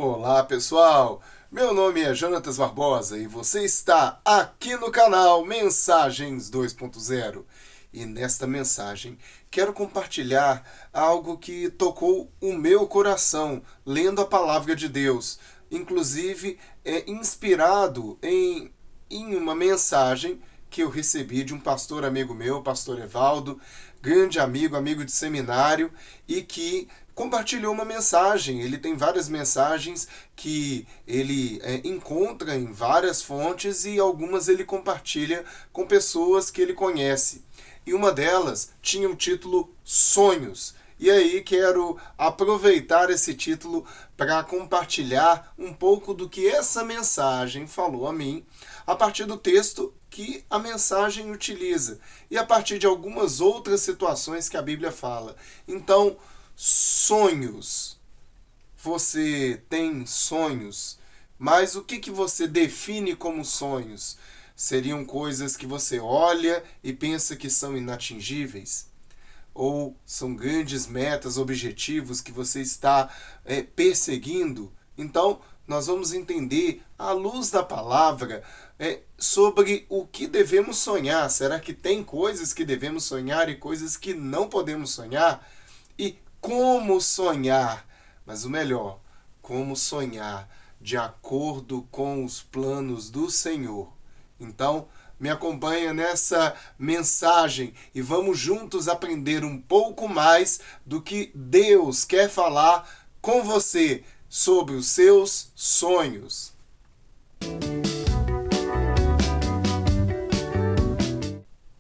Olá pessoal, meu nome é Jonatas Barbosa e você está aqui no canal Mensagens 2.0 e nesta mensagem quero compartilhar algo que tocou o meu coração lendo a palavra de Deus, inclusive é inspirado em uma mensagem que eu recebi de um pastor amigo meu, pastor Evaldo, grande amigo de seminário, e que compartilhou uma mensagem. Ele tem várias mensagens que ele encontra em várias fontes e algumas ele compartilha com pessoas que ele conhece. E uma delas tinha o título Sonhos. E aí quero aproveitar esse título para compartilhar um pouco do que essa mensagem falou a mim, a partir do texto que a mensagem utiliza e a partir de algumas outras situações que a Bíblia fala. Então, sonhos. Você tem sonhos, mas o que você define como sonhos? Seriam coisas que você olha e pensa que são inatingíveis? Ou são grandes metas, objetivos que você está perseguindo? Então, nós vamos entender, à luz da palavra, sobre o que devemos sonhar. Será que tem coisas que devemos sonhar e coisas que não podemos sonhar? E como sonhar? Mas o melhor, como sonhar de acordo com os planos do Senhor. Então, me acompanha nessa mensagem e vamos juntos aprender um pouco mais do que Deus quer falar com você sobre os seus sonhos.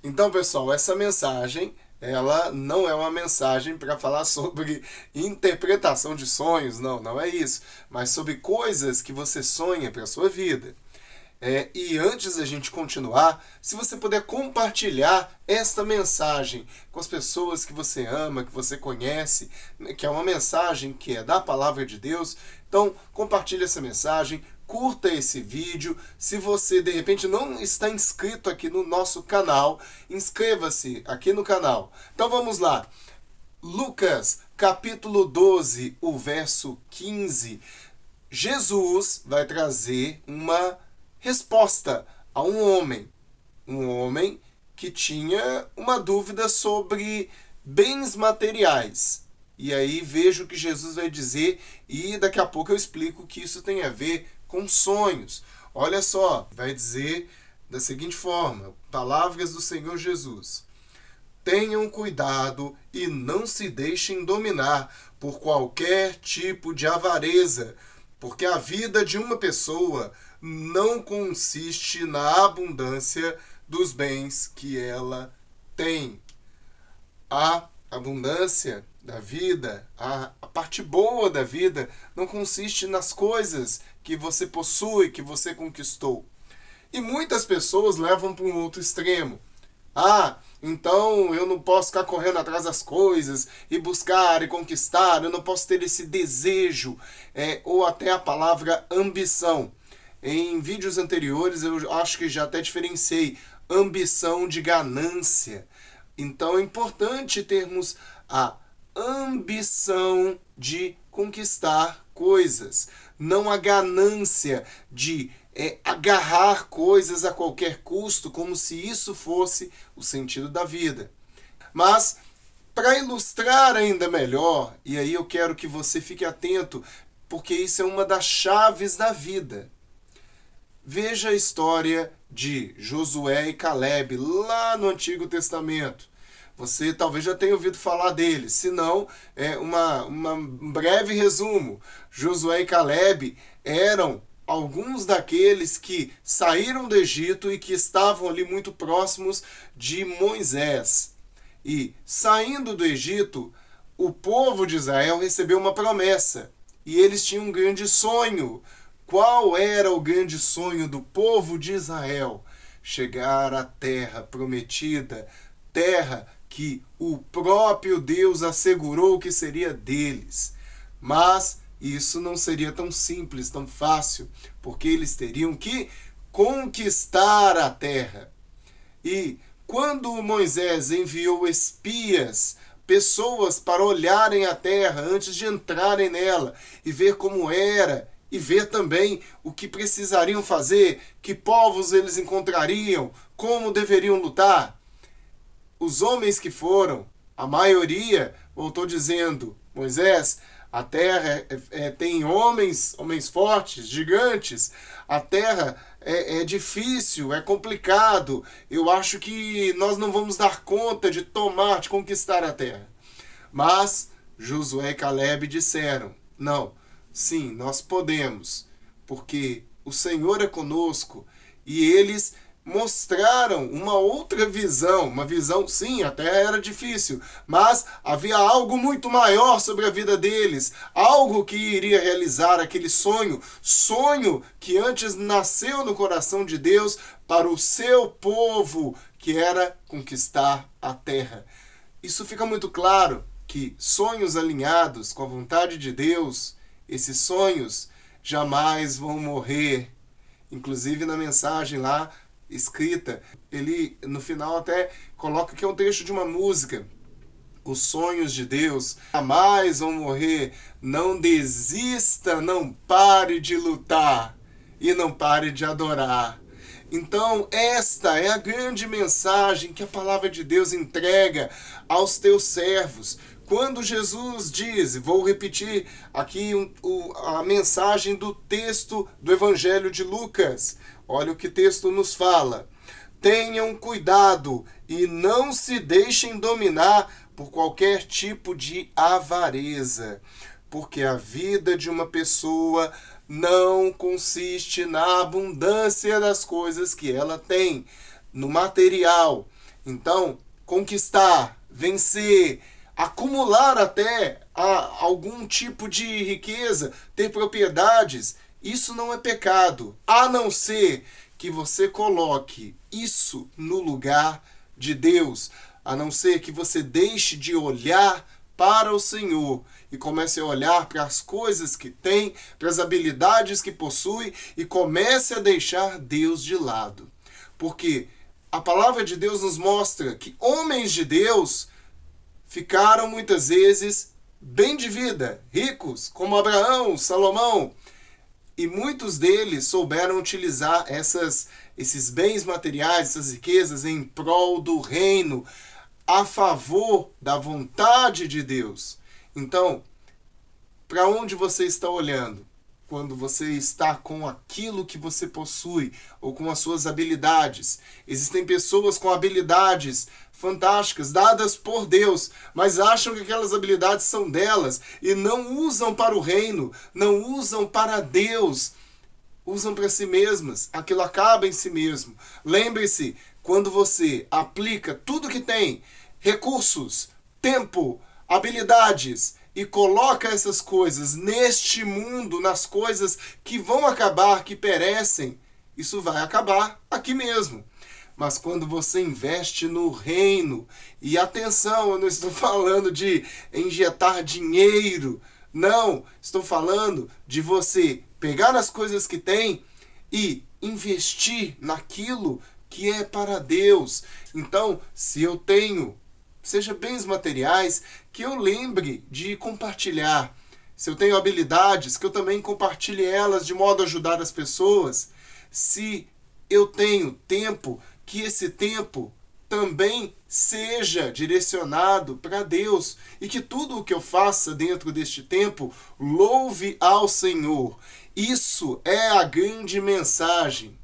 Então, pessoal, essa mensagem, ela não é uma mensagem para falar sobre interpretação de sonhos, não é isso, mas sobre coisas que você sonha para a sua vida. E antes da gente continuar, se você puder compartilhar esta mensagem com as pessoas que você ama, que você conhece, que é uma mensagem que é da palavra de Deus, então compartilhe essa mensagem, curta esse vídeo. Se você de repente não está inscrito aqui no nosso canal, inscreva-se aqui no canal. Então vamos lá. Lucas, capítulo 12, o verso 15. Jesus vai trazer uma resposta a um homem que tinha uma dúvida sobre bens materiais. E aí vejo o que Jesus vai dizer e daqui a pouco eu explico que isso tem a ver com sonhos. Olha só, vai dizer da seguinte forma, palavras do Senhor Jesus: tenham cuidado e não se deixem dominar por qualquer tipo de avareza, porque a vida de uma pessoa não consiste na abundância dos bens que ela tem. A abundância da vida, a parte boa da vida, não consiste nas coisas que você possui, que você conquistou. E muitas pessoas levam para um outro extremo. Então eu não posso ficar correndo atrás das coisas e buscar e conquistar, eu não posso ter esse desejo, ou até a palavra ambição. Em vídeos anteriores eu acho que já até diferenciei ambição de ganância. Então é importante termos a ambição de conquistar coisas, não a ganância de agarrar coisas a qualquer custo, como se isso fosse o sentido da vida. Mas, para ilustrar ainda melhor, e aí eu quero que você fique atento, porque isso é uma das chaves da vida. Veja a história de Josué e Caleb, lá no Antigo Testamento. Você talvez já tenha ouvido falar deles, se não, um breve resumo. Josué e Caleb eram alguns daqueles que saíram do Egito e que estavam ali muito próximos de Moisés. E saindo do Egito, o povo de Israel recebeu uma promessa e eles tinham um grande sonho. Qual era o grande sonho do povo de Israel? Chegar à terra prometida, terra que o próprio Deus assegurou que seria deles. Mas isso não seria tão simples, tão fácil, porque eles teriam que conquistar a terra. E quando Moisés enviou espias, pessoas para olharem a terra antes de entrarem nela e ver como era e ver também o que precisariam fazer, que povos eles encontrariam, como deveriam lutar. Os homens que foram, a maioria, voltou dizendo, Moisés, a terra tem homens fortes, gigantes, a terra é difícil, é complicado, eu acho que nós não vamos dar conta de conquistar a terra. Mas Josué e Caleb disseram, não, sim, nós podemos, porque o Senhor é conosco, e eles mostraram uma outra visão, uma visão, sim, a terra era difícil, mas havia algo muito maior sobre a vida deles, algo que iria realizar aquele sonho que antes nasceu no coração de Deus para o seu povo, que era conquistar a terra. Isso fica muito claro que sonhos alinhados com a vontade de Deus, esses sonhos jamais vão morrer. Inclusive na mensagem lá escrita, ele no final até coloca que é um trecho de uma música. Os sonhos de Deus jamais vão morrer. Não desista, não pare de lutar e não pare de adorar. Então, esta é a grande mensagem que a palavra de Deus entrega aos teus servos. Quando Jesus diz, vou repetir aqui a mensagem do texto do Evangelho de Lucas. Olha o que o texto nos fala. Tenham cuidado e não se deixem dominar por qualquer tipo de avareza, porque a vida de uma pessoa não consiste na abundância das coisas que ela tem, no material. Então, conquistar, vencer, acumular até algum tipo de riqueza, ter propriedades, isso não é pecado, a não ser que você coloque isso no lugar de Deus, a não ser que você deixe de olhar para o Senhor e comece a olhar para as coisas que tem, para as habilidades que possui e comece a deixar Deus de lado. Porque a palavra de Deus nos mostra que homens de Deus ficaram muitas vezes bem de vida, ricos, como Abraão, Salomão, e muitos deles souberam utilizar esses bens materiais, essas riquezas em prol do reino, a favor da vontade de Deus. Então, para onde você está olhando? Quando você está com aquilo que você possui ou com as suas habilidades. Existem pessoas com habilidades fantásticas, dadas por Deus, mas acham que aquelas habilidades são delas e não usam para o reino, não usam para Deus, usam para si mesmas, aquilo acaba em si mesmo. Lembre-se, quando você aplica tudo que tem, recursos, tempo, habilidades, e coloca essas coisas neste mundo, nas coisas que vão acabar, que perecem, isso vai acabar aqui mesmo. Mas quando você investe no reino, e atenção, eu não estou falando de injetar dinheiro, não, estou falando de você pegar as coisas que tem e investir naquilo que é para Deus. Então, se eu tenho, seja bens materiais, que eu lembre de compartilhar. Se eu tenho habilidades, que eu também compartilhe elas de modo a ajudar as pessoas. Se eu tenho tempo, que esse tempo também seja direcionado para Deus e que tudo o que eu faça dentro deste tempo louve ao Senhor. Isso é a grande mensagem.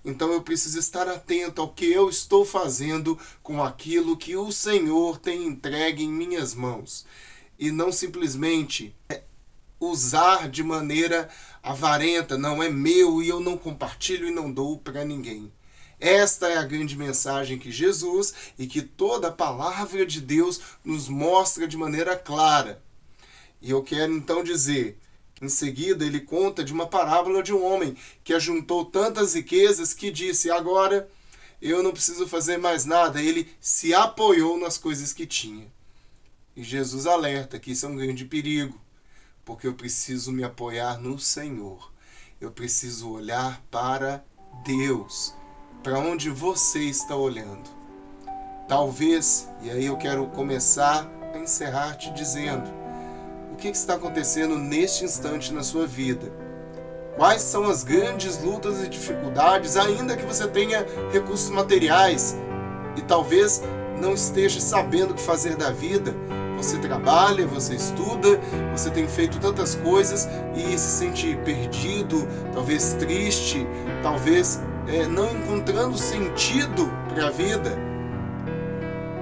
Então eu preciso estar atento ao que eu estou fazendo com aquilo que o Senhor tem entregue em minhas mãos. E não simplesmente usar de maneira avarenta, não é meu e eu não compartilho e não dou para ninguém. Esta é a grande mensagem que Jesus e que toda a palavra de Deus nos mostra de maneira clara. E eu quero então dizer, em seguida ele conta de uma parábola de um homem que ajuntou tantas riquezas que disse, agora eu não preciso fazer mais nada. Ele se apoiou nas coisas que tinha. E Jesus alerta que isso é um grande perigo, porque eu preciso me apoiar no Senhor. Eu preciso olhar para Deus. Para onde você está olhando? Talvez, e aí eu quero começar a encerrar te dizendo, o que está acontecendo neste instante na sua vida? Quais são as grandes lutas e dificuldades, ainda que você tenha recursos materiais e talvez não esteja sabendo o que fazer da vida? Você trabalha, você estuda, você tem feito tantas coisas e se sente perdido, talvez triste, talvez não encontrando sentido para a vida.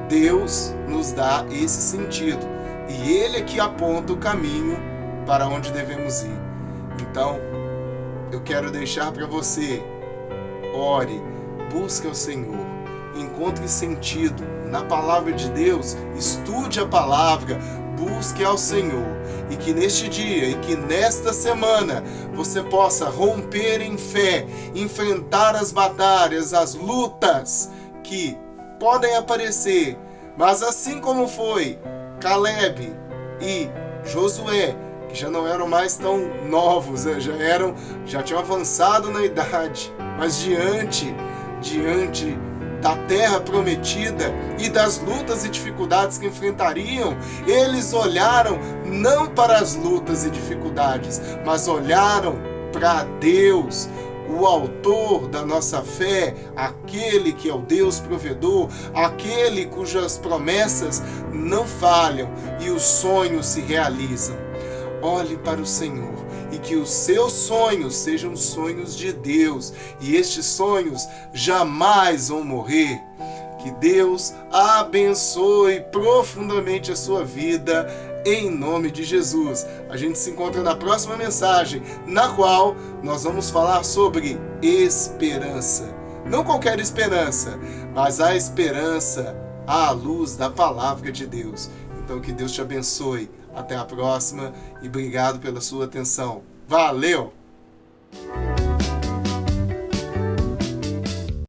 Deus nos dá esse sentido e Ele é que aponta o caminho para onde devemos ir. Então, eu quero deixar para você: ore, busque ao Senhor, encontre sentido na palavra de Deus, estude a palavra, busque ao Senhor, e que neste dia e que nesta semana você possa romper em fé, enfrentar as batalhas, as lutas que podem aparecer, mas assim como foi Caleb e Josué, que já não eram mais tão novos, já tinham avançado na idade, mas diante da terra prometida e das lutas e dificuldades que enfrentariam, eles olharam não para as lutas e dificuldades, mas olharam para Deus, o autor da nossa fé, aquele que é o Deus provedor, aquele cujas promessas não falham e os sonhos se realizam. Olhe para o Senhor e que os seus sonhos sejam sonhos de Deus e estes sonhos jamais vão morrer. Que Deus abençoe profundamente a sua vida em nome de Jesus. A gente se encontra na próxima mensagem, na qual nós vamos falar sobre esperança. Não qualquer esperança, mas a esperança à luz da palavra de Deus. Então que Deus te abençoe. Até a próxima e obrigado pela sua atenção. Valeu!